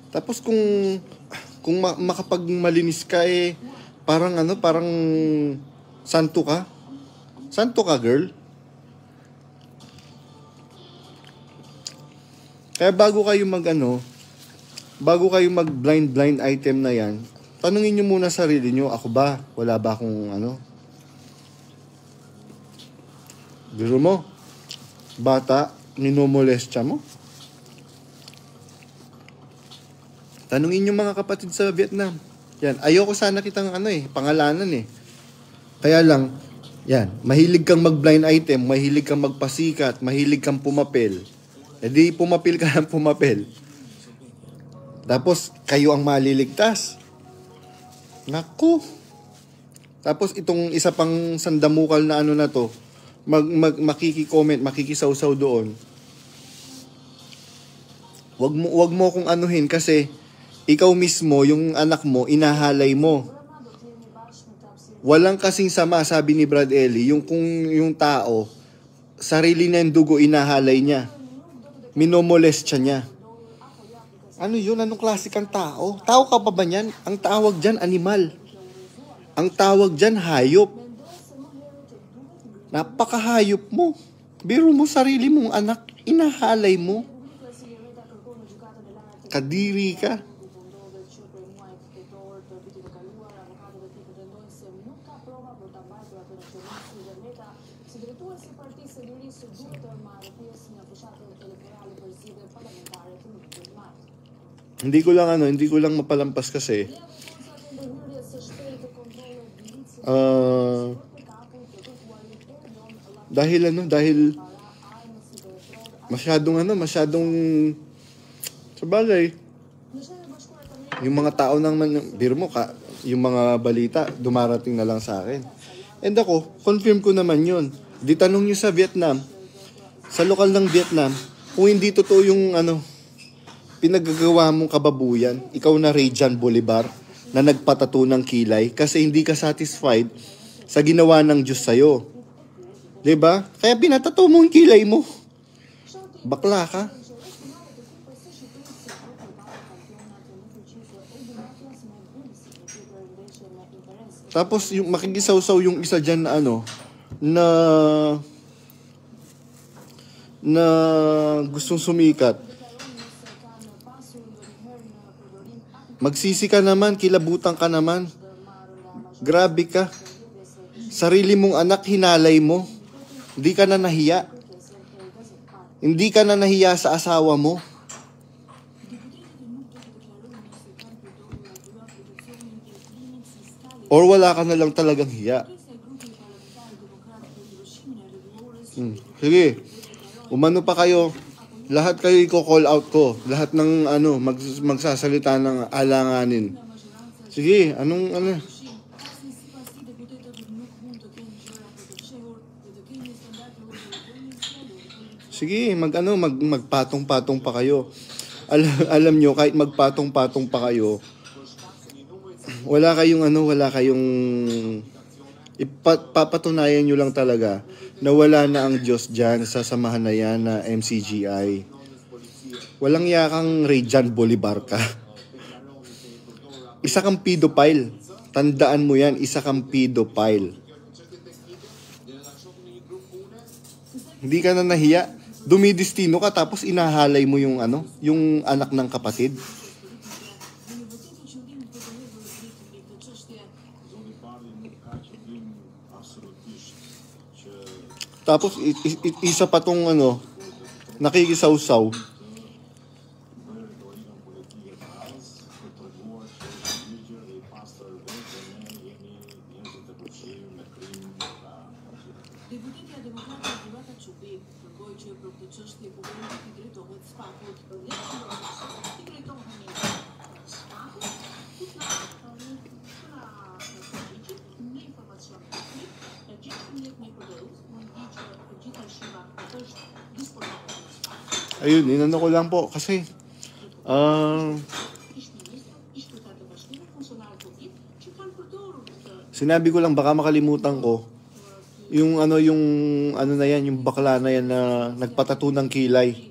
Tapos kung makapagmalinis ka parang parang santo ka. Santo ka, girl. Kaya bago kayo mag blind item na yan, tanungin nyo muna sarili nyo, ako ba? Wala ba akong biro mo? Bata, minomolestya mo? Tanungin nyo mga kapatid sa Vietnam. Yan, ayoko sana kitang pangalanan Kaya lang, yan, mahilig kang mag-blind item, mahilig kang magpasikat, mahilig kang pumapel. Di pumapil ka ng pumapel. Tapos, kayo ang maliligtas. Naku. Tapos, itong isa pang sandamukal na na to, makiki-comment, makikisawsaw doon. Wag mo kung anuhin kasi ikaw mismo, yung anak mo, inahalay mo. Walang kasing sama, sabi ni Brad Ellie, kung yung tao, sarili na yung dugo, inahalay niya. Minomolestya niya. Ano yun? Anong klase kang tao? Tao ka pa ba niyan? Ang tawag dyan, animal. Ang tawag dyan, hayop. Napakahayop mo. Biro mo sarili mong anak, inahalay mo. Kadiri ka. Hindi ko lang mapalampas kasi dahil masyadong sabagay yung mga tao biro mo yung mga balita dumarating na lang sa akin. And ako, confirm ko naman yun. Di tanong nyo sa Vietnam, sa lokal ng Vietnam, kung hindi totoo yung pinagagawa mong kababuyan, ikaw na Rajan Bolivar na nagpatato ng kilay kasi hindi ka satisfied sa ginawa ng Diyos sa'yo. Diba? Kaya pinatato mo yung kilay mo. Bakla ka. Tapos yung makikisaw-saw yung isa dyan na gustong sumikat. Magsisi ka naman, kilabutan ka naman. Grabe ka. Sarili mong anak, hinalay mo. Hindi ka na nahiya. Hindi ka na nahiya sa asawa mo. Or wala ka na lang talagang hiya. Sige. Umano pa kayo. Lahat kayo i-call out ko. Lahat ng magsasalita ng alanganin. Sige, Sige, magpatong-patong pa kayo. Alam nyo, kahit magpatong-patong pa kayo, wala kayong papatunayan nyo lang talaga na wala na ang Diyos dyan sa samahan na yan na MCGI. Walang yakang Rajan Bolivar ka. Isa kang pedophile. Tandaan mo yan, isa kang pedophile. Hindi ka na nahiya. Dumidestino ka tapos inahalay mo yung anak ng kapatid. Tapos isa pa tong nakikisaw-saw. Ayun, inano ko lang po kasi sinabi ko lang baka makalimutan ko yung na yan, yung bakla na yan na nagpatato ng kilay.